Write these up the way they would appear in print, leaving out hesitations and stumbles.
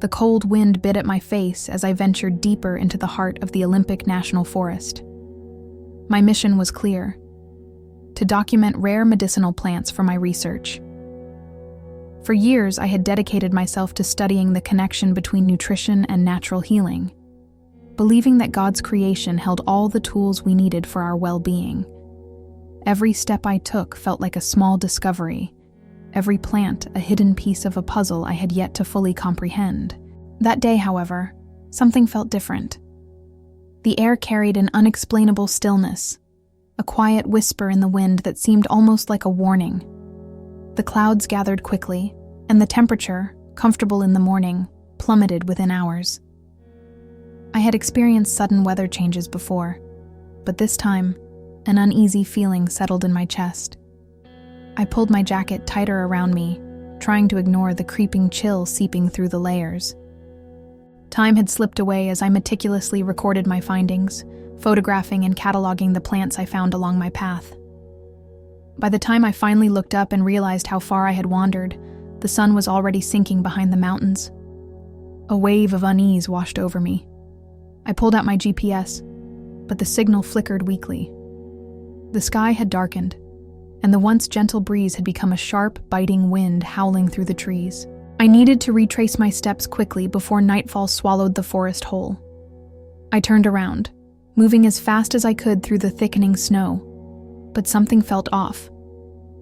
The cold wind bit at my face as I ventured deeper into the heart of the Olympic National Forest. My mission was clear: to document rare medicinal plants for my research. For years, I had dedicated myself to studying the connection between nutrition and natural healing, believing that God's creation held all the tools we needed for our well-being. Every step I took felt like a small discovery, every plant a hidden piece of a puzzle I had yet to fully comprehend. That day, however, something felt different. The air carried an unexplainable stillness, a quiet whisper in the wind that seemed almost like a warning. The clouds gathered quickly, and the temperature, comfortable in the morning, plummeted within hours. I had experienced sudden weather changes before, but this time, an uneasy feeling settled in my chest. I pulled my jacket tighter around me, trying to ignore the creeping chill seeping through the layers. Time had slipped away as I meticulously recorded my findings, photographing and cataloging the plants I found along my path. By the time I finally looked up and realized how far I had wandered, the sun was already sinking behind the mountains. A wave of unease washed over me. I pulled out my GPS, but the signal flickered weakly. The sky had darkened, and the once gentle breeze had become a sharp, biting wind howling through the trees. I needed to retrace my steps quickly before nightfall swallowed the forest whole. I turned around, moving as fast as I could through the thickening snow, but something felt off.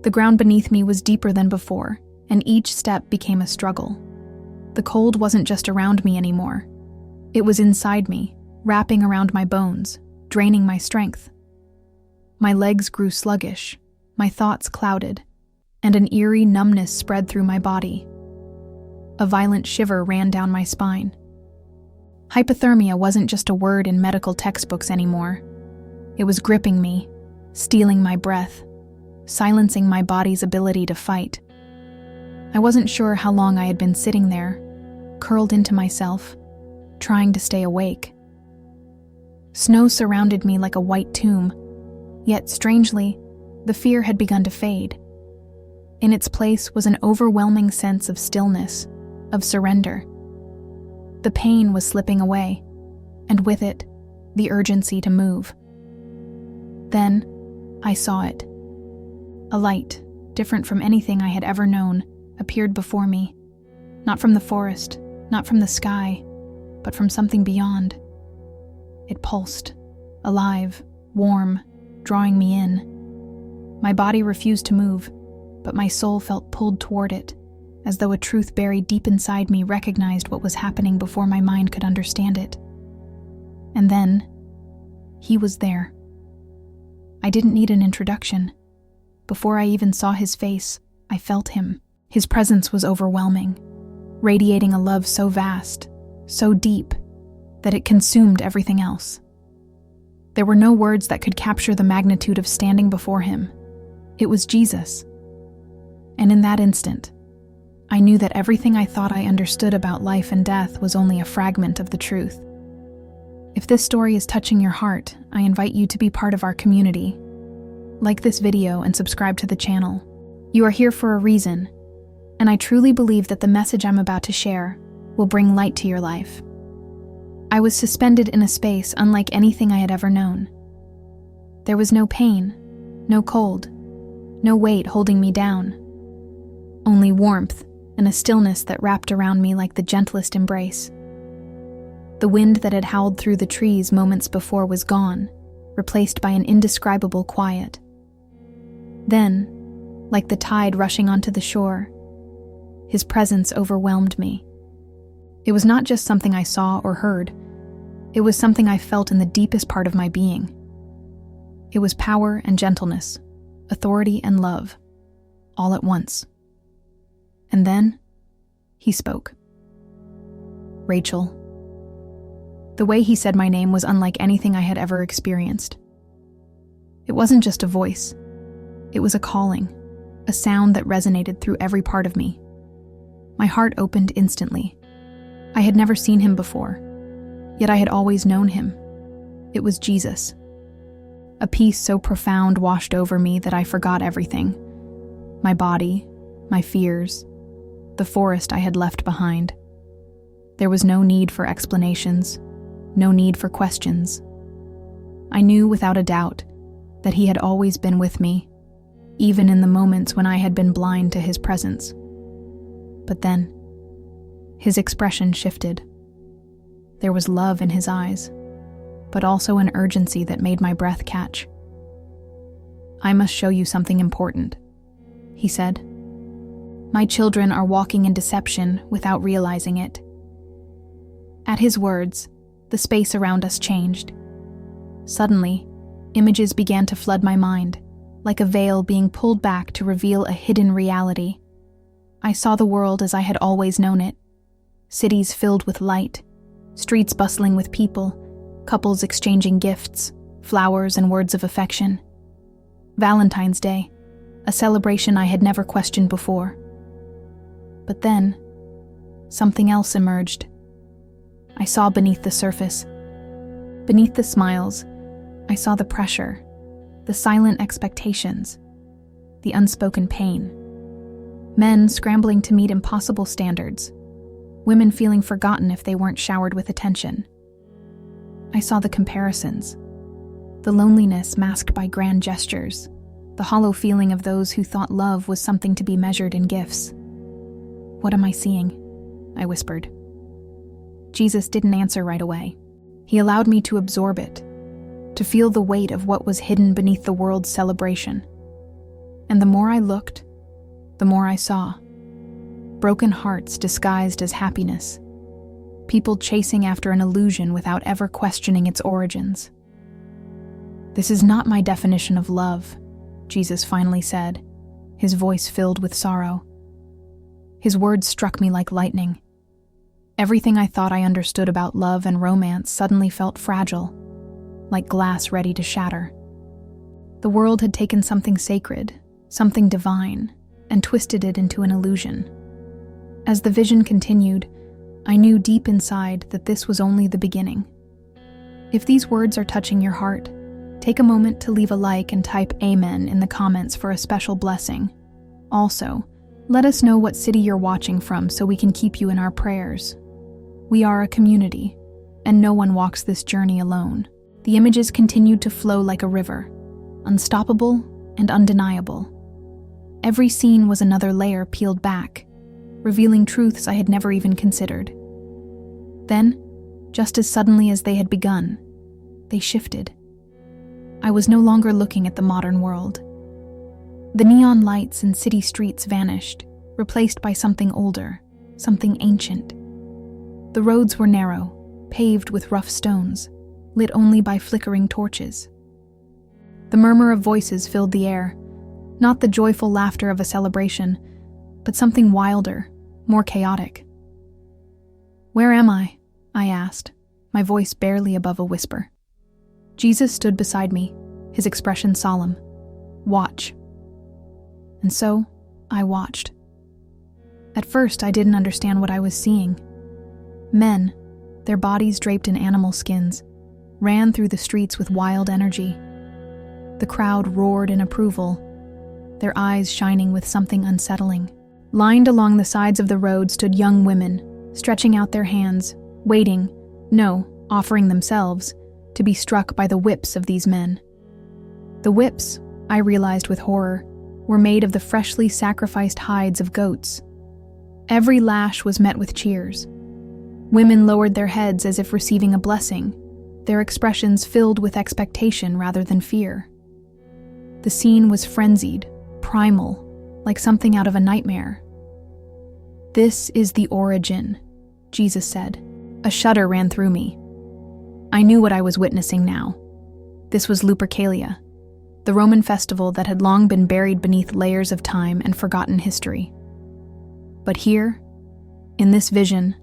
The ground beneath me was deeper than before, and each step became a struggle. The cold wasn't just around me anymore. It was inside me, wrapping around my bones, draining my strength. My legs grew sluggish, my thoughts clouded, and an eerie numbness spread through my body. A violent shiver ran down my spine. Hypothermia wasn't just a word in medical textbooks anymore. It was gripping me, stealing my breath, silencing my body's ability to fight. I wasn't sure how long I had been sitting there, curled into myself, trying to stay awake. Snow surrounded me like a white tomb, yet strangely, the fear had begun to fade. In its place was an overwhelming sense of stillness, of surrender. The pain was slipping away, and with it, the urgency to move. Then, I saw it. A light, different from anything I had ever known, appeared before me. Not from the forest, not from the sky, but from something beyond. It pulsed, alive, warm, drawing me in. My body refused to move, but my soul felt pulled toward it, as though a truth buried deep inside me recognized what was happening before my mind could understand it. And then, he was there. I didn't need an introduction. Before I even saw his face, I felt him. His presence was overwhelming, radiating a love so vast, so deep, that it consumed everything else. There were no words that could capture the magnitude of standing before him. It was Jesus. And in that instant, I knew that everything I thought I understood about life and death was only a fragment of the truth. If this story is touching your heart, I invite you to be part of our community. Like this video and subscribe to the channel. You are here for a reason, and I truly believe that the message I'm about to share will bring light to your life. I was suspended in a space unlike anything I had ever known. There was no pain, no cold, no weight holding me down. Only warmth and a stillness that wrapped around me like the gentlest embrace. The wind that had howled through the trees moments before was gone, replaced by an indescribable quiet. Then, like the tide rushing onto the shore, his presence overwhelmed me. It was not just something I saw or heard. It was something I felt in the deepest part of my being. It was power and gentleness, authority and love, all at once. And then, he spoke. Rachel. The way he said my name was unlike anything I had ever experienced. It wasn't just a voice. It was a calling, a sound that resonated through every part of me. My heart opened instantly. I had never seen him before, yet I had always known him. It was Jesus. A peace so profound washed over me that I forgot everything. My body, my fears, the forest I had left behind. There was no need for explanations, no need for questions. I knew without a doubt that he had always been with me, even in the moments when I had been blind to his presence. But then, his expression shifted. There was love in his eyes, but also an urgency that made my breath catch. "I must show you something important," he said. "My children are walking in deception without realizing it." At his words, the space around us changed. Suddenly, images began to flood my mind, like a veil being pulled back to reveal a hidden reality. I saw the world as I had always known it. Cities filled with light, streets bustling with people, couples exchanging gifts, flowers and words of affection. Valentine's Day, a celebration I had never questioned before. But then, something else emerged. I saw beneath the surface. Beneath the smiles, I saw the pressure, the silent expectations, the unspoken pain. Men scrambling to meet impossible standards, women feeling forgotten if they weren't showered with attention. I saw the comparisons, the loneliness masked by grand gestures, the hollow feeling of those who thought love was something to be measured in gifts. "What am I seeing?" I whispered. Jesus didn't answer right away. He allowed me to absorb it, to feel the weight of what was hidden beneath the world's celebration. And the more I looked, the more I saw. Broken hearts disguised as happiness. People chasing after an illusion without ever questioning its origins. "This is not my definition of love," Jesus finally said, his voice filled with sorrow. His words struck me like lightning. Everything I thought I understood about love and romance suddenly felt fragile, like glass ready to shatter. The world had taken something sacred, something divine, and twisted it into an illusion. As the vision continued, I knew deep inside that this was only the beginning. If these words are touching your heart, take a moment to leave a like and type Amen in the comments for a special blessing. Also, let us know what city you're watching from so we can keep you in our prayers. We are a community, and no one walks this journey alone. The images continued to flow like a river, unstoppable and undeniable. Every scene was another layer peeled back, revealing truths I had never even considered. Then, just as suddenly as they had begun, they shifted. I was no longer looking at the modern world. The neon lights and city streets vanished, replaced by something older, something ancient. The roads were narrow, paved with rough stones, lit only by flickering torches. The murmur of voices filled the air, not the joyful laughter of a celebration, but something wilder, more chaotic. "Where am I?" I asked, my voice barely above a whisper. Jesus stood beside me, his expression solemn. "Watch." And so, I watched. At first, I didn't understand what I was seeing. Men, their bodies draped in animal skins, ran through the streets with wild energy. The crowd roared in approval, their eyes shining with something unsettling. Lined along the sides of the road stood young women, stretching out their hands, waiting, offering themselves, to be struck by the whips of these men. The whips, I realized with horror, were made of the freshly sacrificed hides of goats. Every lash was met with cheers. Women lowered their heads as if receiving a blessing, their expressions filled with expectation rather than fear. The scene was frenzied, primal, like something out of a nightmare. "This is the origin," Jesus said. A shudder ran through me. I knew what I was witnessing now. This was Lupercalia, the Roman festival that had long been buried beneath layers of time and forgotten history. But here, in this vision,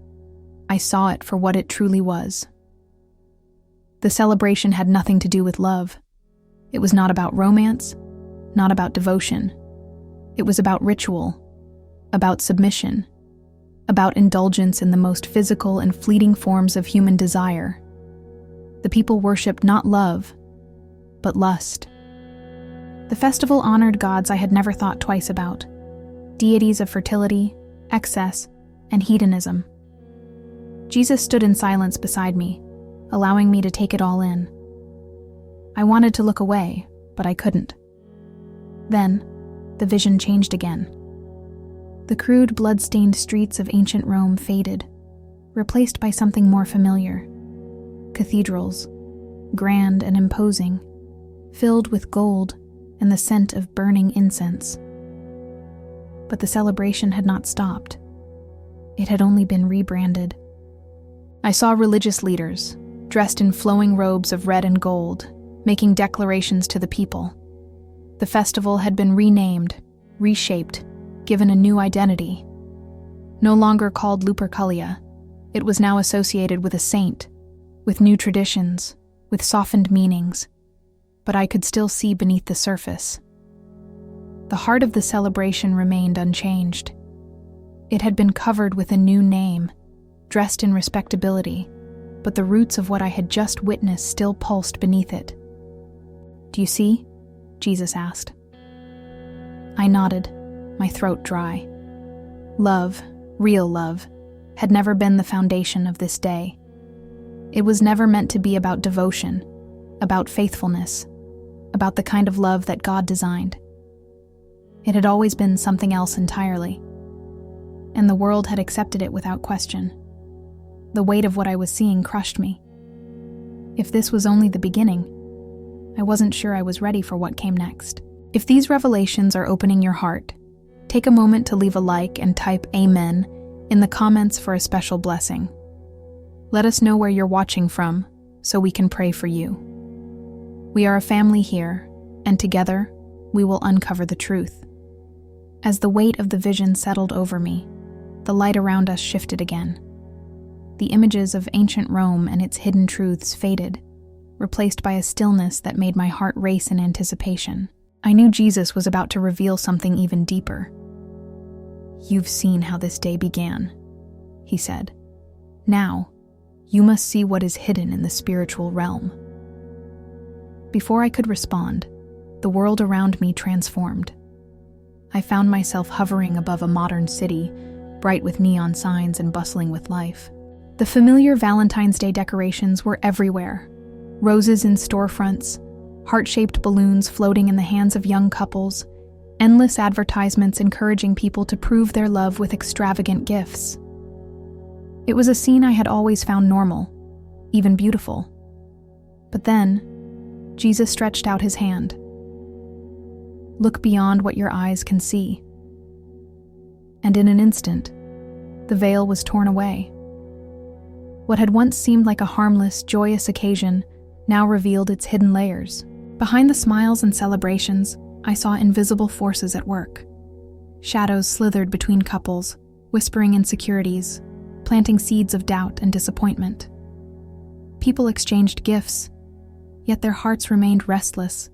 I saw it for what it truly was. The celebration had nothing to do with love. It was not about romance, not about devotion. It was about ritual, about submission, about indulgence in the most physical and fleeting forms of human desire. The people worshipped not love, but lust. The festival honored gods I had never thought twice about, deities of fertility, excess, and hedonism. Jesus stood in silence beside me, allowing me to take it all in. I wanted to look away, but I couldn't. Then, the vision changed again. The crude, blood-stained streets of ancient Rome faded, replaced by something more familiar. Cathedrals, grand and imposing, filled with gold and the scent of burning incense. But the celebration had not stopped. It had only been rebranded. I saw religious leaders, dressed in flowing robes of red and gold, making declarations to the people. The festival had been renamed, reshaped, given a new identity. No longer called Lupercalia, it was now associated with a saint, with new traditions, with softened meanings. But I could still see beneath the surface. The heart of the celebration remained unchanged. It had been covered with a new name, dressed in respectability, but the roots of what I had just witnessed still pulsed beneath it. "Do you see?" Jesus asked. I nodded, my throat dry. Love, real love, had never been the foundation of this day. It was never meant to be about devotion, about faithfulness, about the kind of love that God designed. It had always been something else entirely, and the world had accepted it without question. The weight of what I was seeing crushed me. If this was only the beginning, I wasn't sure I was ready for what came next. If these revelations are opening your heart, take a moment to leave a like and type Amen in the comments for a special blessing. Let us know where you're watching from so we can pray for you. We are a family here, and together we will uncover the truth. As the weight of the vision settled over me, the light around us shifted again. The images of ancient Rome and its hidden truths faded, replaced by a stillness that made my heart race in anticipation. I knew Jesus was about to reveal something even deeper. "You've seen how this day began," he said. "Now, you must see what is hidden in the spiritual realm." Before I could respond, the world around me transformed. I found myself hovering above a modern city, bright with neon signs and bustling with life. The familiar Valentine's Day decorations were everywhere. Roses in storefronts, heart-shaped balloons floating in the hands of young couples, endless advertisements encouraging people to prove their love with extravagant gifts. It was a scene I had always found normal, even beautiful. But then, Jesus stretched out his hand. "Look beyond what your eyes can see." And in an instant, the veil was torn away. What had once seemed like a harmless, joyous occasion now revealed its hidden layers. Behind the smiles and celebrations, I saw invisible forces at work. Shadows slithered between couples, whispering insecurities, planting seeds of doubt and disappointment. People exchanged gifts, yet their hearts remained restless,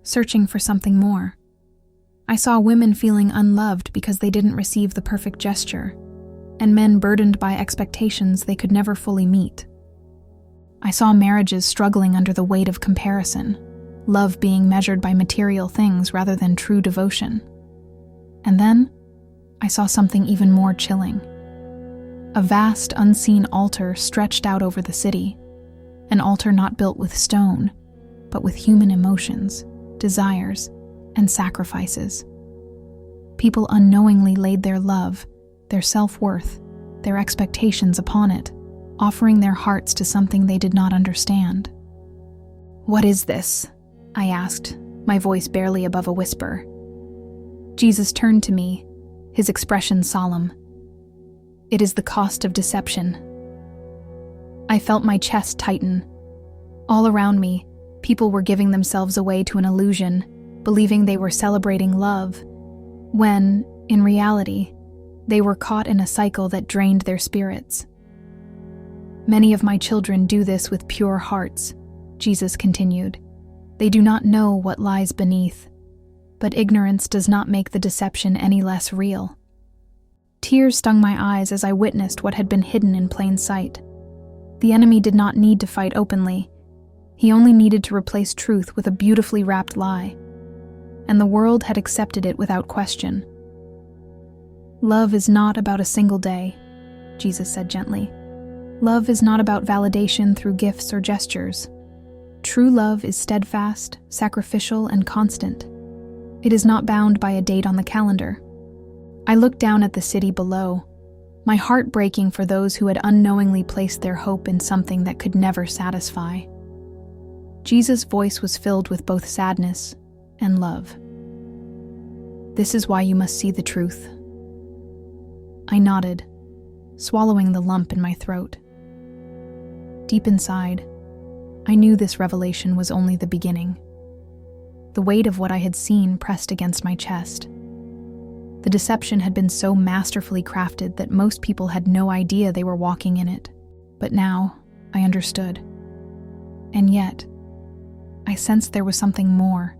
searching for something more. I saw women feeling unloved because they didn't receive the perfect gesture, and men burdened by expectations they could never fully meet. I saw marriages struggling under the weight of comparison, love being measured by material things rather than true devotion. And then, I saw something even more chilling. A vast, unseen altar stretched out over the city, an altar not built with stone, but with human emotions, desires, and sacrifices. People unknowingly laid their love, their self-worth, their expectations upon it, offering their hearts to something they did not understand. "What is this?" I asked, my voice barely above a whisper. Jesus turned to me, his expression solemn. "It is the cost of deception." I felt my chest tighten. All around me, people were giving themselves away to an illusion, believing they were celebrating love, when, in reality, they were caught in a cycle that drained their spirits. "Many of my children do this with pure hearts," Jesus continued. "They do not know what lies beneath, but ignorance does not make the deception any less real." Tears stung my eyes as I witnessed what had been hidden in plain sight. The enemy did not need to fight openly. He only needed to replace truth with a beautifully wrapped lie, and the world had accepted it without question. "Love is not about a single day," Jesus said gently. Love is not about validation through gifts or gestures. True love is steadfast, sacrificial, and constant. It is not bound by a date on the calendar. I looked down at the city below, my heart breaking for those who had unknowingly placed their hope in something that could never satisfy. Jesus' voice was filled with both sadness and love. This is why you must see the truth. I nodded, swallowing the lump in my throat. Deep inside, I knew this revelation was only the beginning. The weight of what I had seen pressed against my chest. The deception had been so masterfully crafted that most people had no idea they were walking in it. But now, I understood. And yet, I sensed there was something more,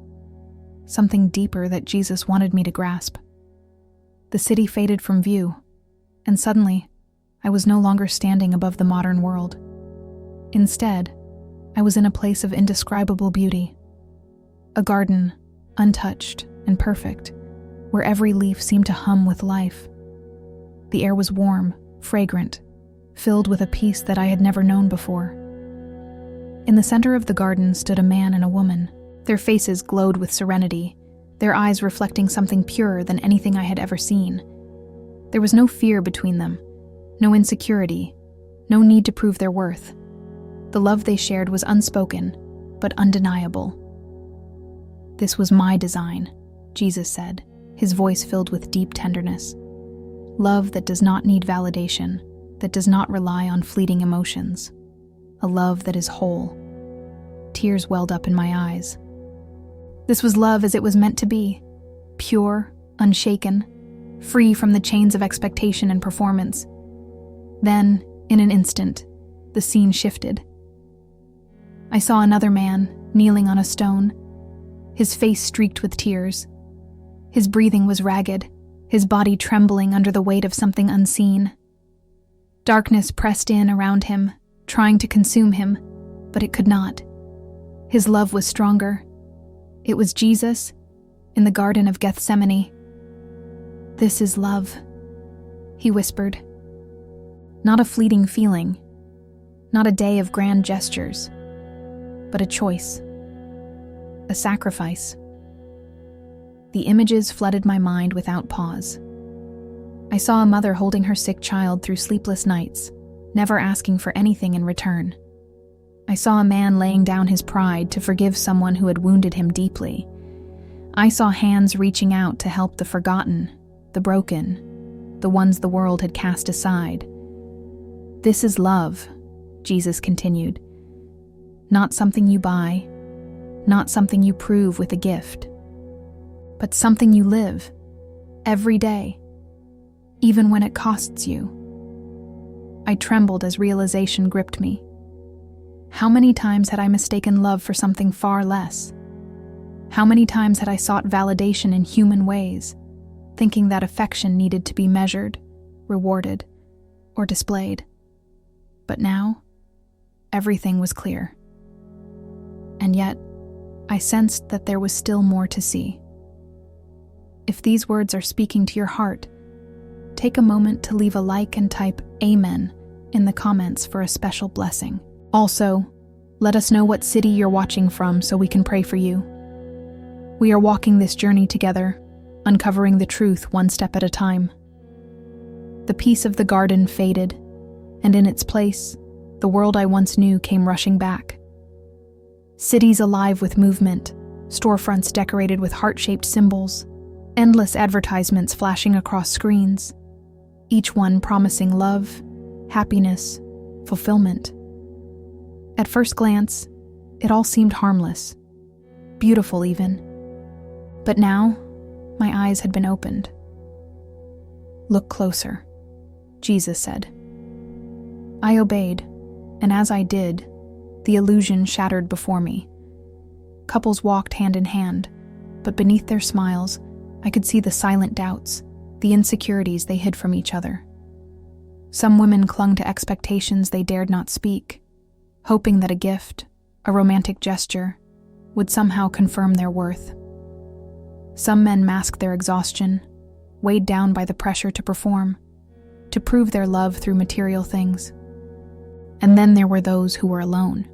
something deeper that Jesus wanted me to grasp. The city faded from view, and suddenly, I was no longer standing above the modern world. Instead, I was in a place of indescribable beauty. A garden, untouched and perfect, where every leaf seemed to hum with life. The air was warm, fragrant, filled with a peace that I had never known before. In the center of the garden stood a man and a woman. Their faces glowed with serenity, their eyes reflecting something purer than anything I had ever seen. There was no fear between them, no insecurity, no need to prove their worth. The love they shared was unspoken, but undeniable. "This was my design," Jesus said, his voice filled with deep tenderness. Love that does not need validation, that does not rely on fleeting emotions. A love that is whole. Tears welled up in my eyes. This was love as it was meant to be, pure, unshaken, free from the chains of expectation and performance. Then, in an instant, the scene shifted. I saw another man, kneeling on a stone, his face streaked with tears. His breathing was ragged, his body trembling under the weight of something unseen. Darkness pressed in around him, trying to consume him, but it could not. His love was stronger. It was Jesus, in the Garden of Gethsemane. "This is love," he whispered. Not a fleeting feeling, not a day of grand gestures, but a choice, a sacrifice. The images flooded my mind without pause. I saw a mother holding her sick child through sleepless nights, never asking for anything in return. I saw a man laying down his pride to forgive someone who had wounded him deeply. I saw hands reaching out to help the forgotten, the broken, the ones the world had cast aside. "This is love," Jesus continued. "Not something you buy, not something you prove with a gift, but something you live, every day, even when it costs you." I trembled as realization gripped me. How many times had I mistaken love for something far less? How many times had I sought validation in human ways, thinking that affection needed to be measured, rewarded, or displayed? But now, everything was clear. And yet, I sensed that there was still more to see. If these words are speaking to your heart, take a moment to leave a like and type "Amen" in the comments for a special blessing. Also, let us know what city you're watching from so we can pray for you. We are walking this journey together, uncovering the truth one step at a time. The peace of the garden faded, and in its place, the world I once knew came rushing back. Cities alive with movement, storefronts decorated with heart-shaped symbols, endless advertisements flashing across screens, each one promising love, happiness, fulfillment. At first glance, it all seemed harmless, beautiful even. But now, my eyes had been opened. "Look closer," Jesus said. I obeyed, and as I did, the illusion shattered before me. Couples walked hand in hand, but beneath their smiles, I could see the silent doubts, the insecurities they hid from each other. Some women clung to expectations they dared not speak, hoping that a gift, a romantic gesture, would somehow confirm their worth. Some men masked their exhaustion, weighed down by the pressure to perform, to prove their love through material things. And then there were those who were alone.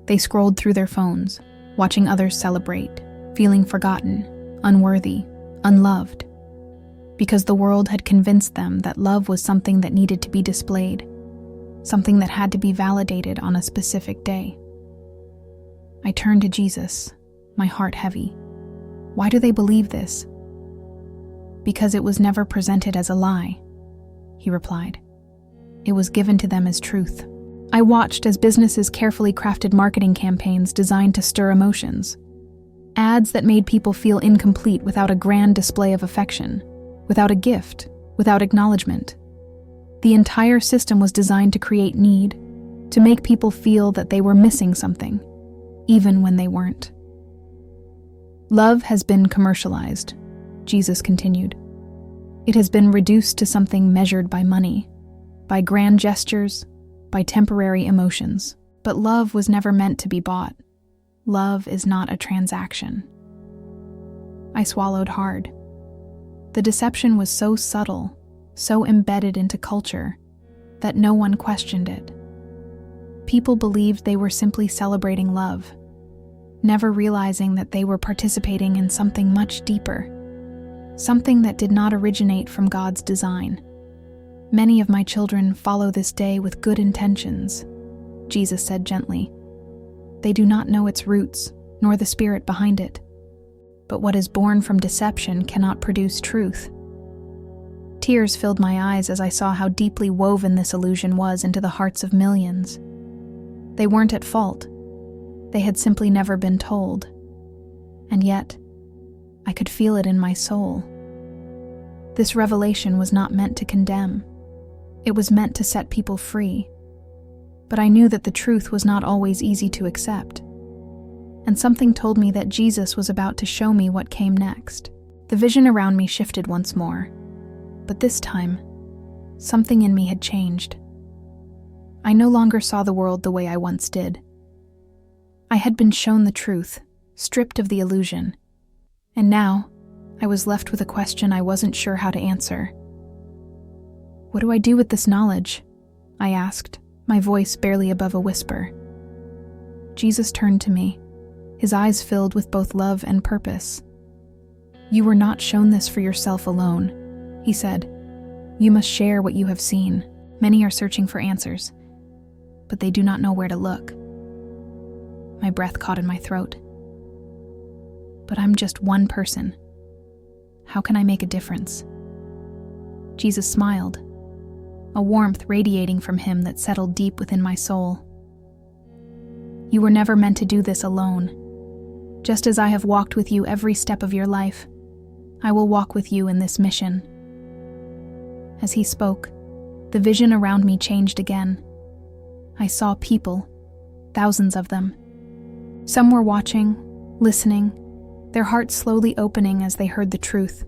They scrolled through their phones, watching others celebrate, feeling forgotten, unworthy, unloved, because the world had convinced them that love was something that needed to be displayed, something that had to be validated on a specific day. I turned to Jesus, my heart heavy. Why do they believe this? Because it was never presented as a lie, he replied. It was given to them as truth. I watched as businesses carefully crafted marketing campaigns designed to stir emotions. Ads that made people feel incomplete without a grand display of affection, without a gift, without acknowledgement. The entire system was designed to create need, to make people feel that they were missing something, even when they weren't. Love has been commercialized, Jesus continued. It has been reduced to something measured by money, by grand gestures, by temporary emotions. But love was never meant to be bought. Love is not a transaction. I swallowed hard. The deception was so subtle, so embedded into culture, that no one questioned it. People believed they were simply celebrating love, never realizing that they were participating in something much deeper, something that did not originate from God's design. Many of my children follow this day with good intentions, Jesus said gently. They do not know its roots, nor the spirit behind it. But what is born from deception cannot produce truth. Tears filled my eyes as I saw how deeply woven this illusion was into the hearts of millions. They weren't at fault. They had simply never been told. And yet, I could feel it in my soul. This revelation was not meant to condemn. It was meant to set people free. But I knew that the truth was not always easy to accept. And something told me that Jesus was about to show me what came next. The vision around me shifted once more. But this time, something in me had changed. I no longer saw the world the way I once did. I had been shown the truth, stripped of the illusion. And now, I was left with a question I wasn't sure how to answer. What do I do with this knowledge? I asked, my voice barely above a whisper. Jesus turned to me, his eyes filled with both love and purpose. You were not shown this for yourself alone, he said. You must share what you have seen. Many are searching for answers, but they do not know where to look. My breath caught in my throat. But I'm just one person. How can I make a difference? Jesus smiled, a warmth radiating from him that settled deep within my soul. You were never meant to do this alone. Just as I have walked with you every step of your life, I will walk with you in this mission. As he spoke, the vision around me changed again. I saw people, thousands of them. Some were watching, listening, their hearts slowly opening as they heard the truth.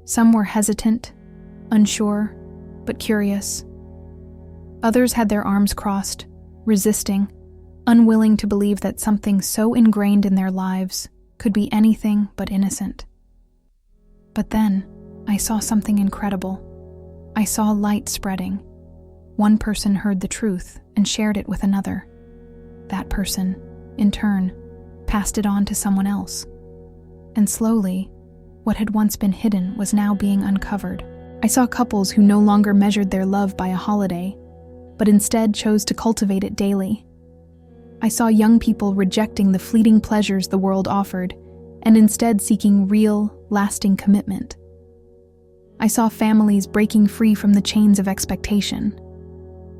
Some were hesitant, unsure, but curious. Others had their arms crossed, resisting, unwilling to believe that something so ingrained in their lives could be anything but innocent. But then, I saw something incredible. I saw light spreading. One person heard the truth and shared it with another. That person, in turn, passed it on to someone else. And slowly, what had once been hidden was now being uncovered. I saw couples who no longer measured their love by a holiday, but instead chose to cultivate it daily. I saw young people rejecting the fleeting pleasures the world offered, and instead seeking real, lasting commitment. I saw families breaking free from the chains of expectation,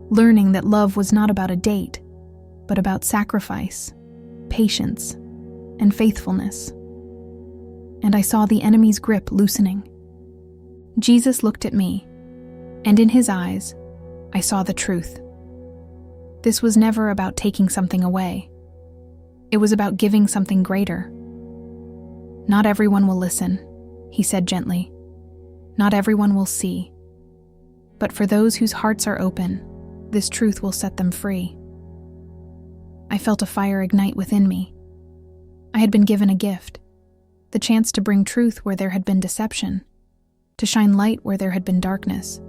learning that love was not about a date, but about sacrifice, patience, and faithfulness. And I saw the enemy's grip loosening. Jesus looked at me, and in his eyes, I saw the truth. This was never about taking something away. It was about giving something greater. Not everyone will listen, he said gently. Not everyone will see. But for those whose hearts are open, this truth will set them free. I felt a fire ignite within me. I had been given a gift, the chance to bring truth where there had been deception, to shine light where there had been darkness.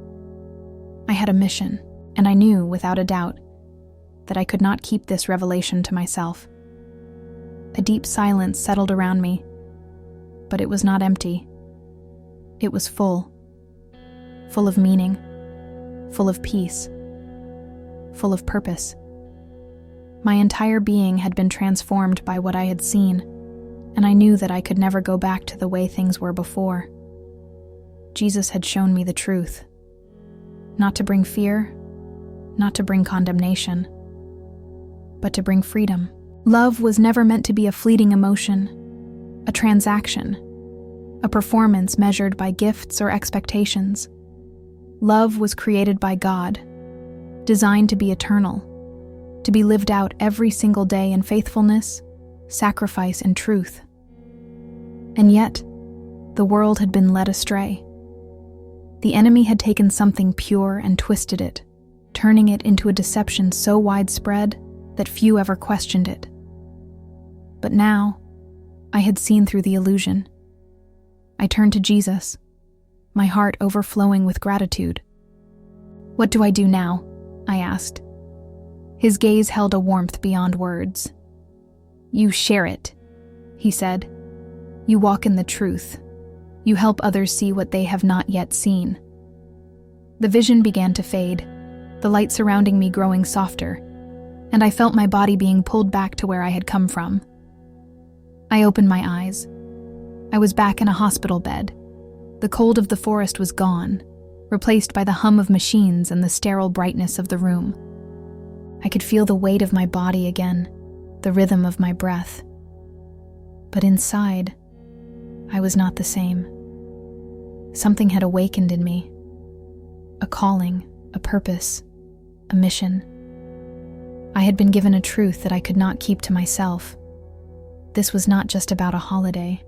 I had a mission, And I knew, without a doubt, that I could not keep this revelation to myself. A deep silence settled around me, but it was not empty. It was full of meaning, full of peace, full of purpose. My entire being had been transformed by what I had seen, and I knew that I could never go back to the way things were before. Jesus had shown me the truth. Not to bring fear, not to bring condemnation, but to bring freedom. Love was never meant to be a fleeting emotion, a transaction, a performance measured by gifts or expectations. Love was created by God, designed to be eternal, to be lived out every single day in faithfulness, sacrifice, and truth. And yet, the world had been led astray. The enemy had taken something pure and twisted it, turning it into a deception so widespread that few ever questioned it. But now, I had seen through the illusion. I turned to Jesus, my heart overflowing with gratitude. "What do I do now?" I asked. His gaze held a warmth beyond words. "You share it," he said. "You walk in the truth. You help others see what they have not yet seen." The vision began to fade, the light surrounding me growing softer, and I felt my body being pulled back to where I had come from. I opened my eyes. I was back in a hospital bed. The cold of the forest was gone, replaced by the hum of machines and the sterile brightness of the room. I could feel the weight of my body again, the rhythm of my breath. But inside, I was not the same. Something had awakened in me. A calling, a purpose, a mission. I had been given a truth that I could not keep to myself. This was not just about a holiday.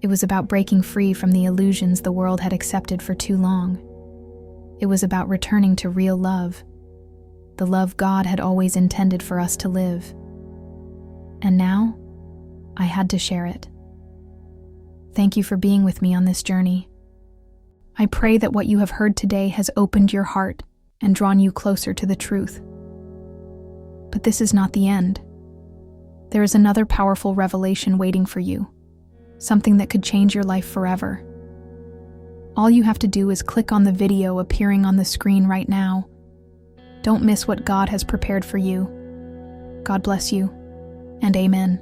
It was about breaking free from the illusions the world had accepted for too long. It was about returning to real love, the love God had always intended for us to live. And now, I had to share it. Thank you for being with me on this journey. I pray that what you have heard today has opened your heart and drawn you closer to the truth. But this is not the end. There is another powerful revelation waiting for you, something that could change your life forever. All you have to do is click on the video appearing on the screen right now. Don't miss what God has prepared for you. God bless you, and amen.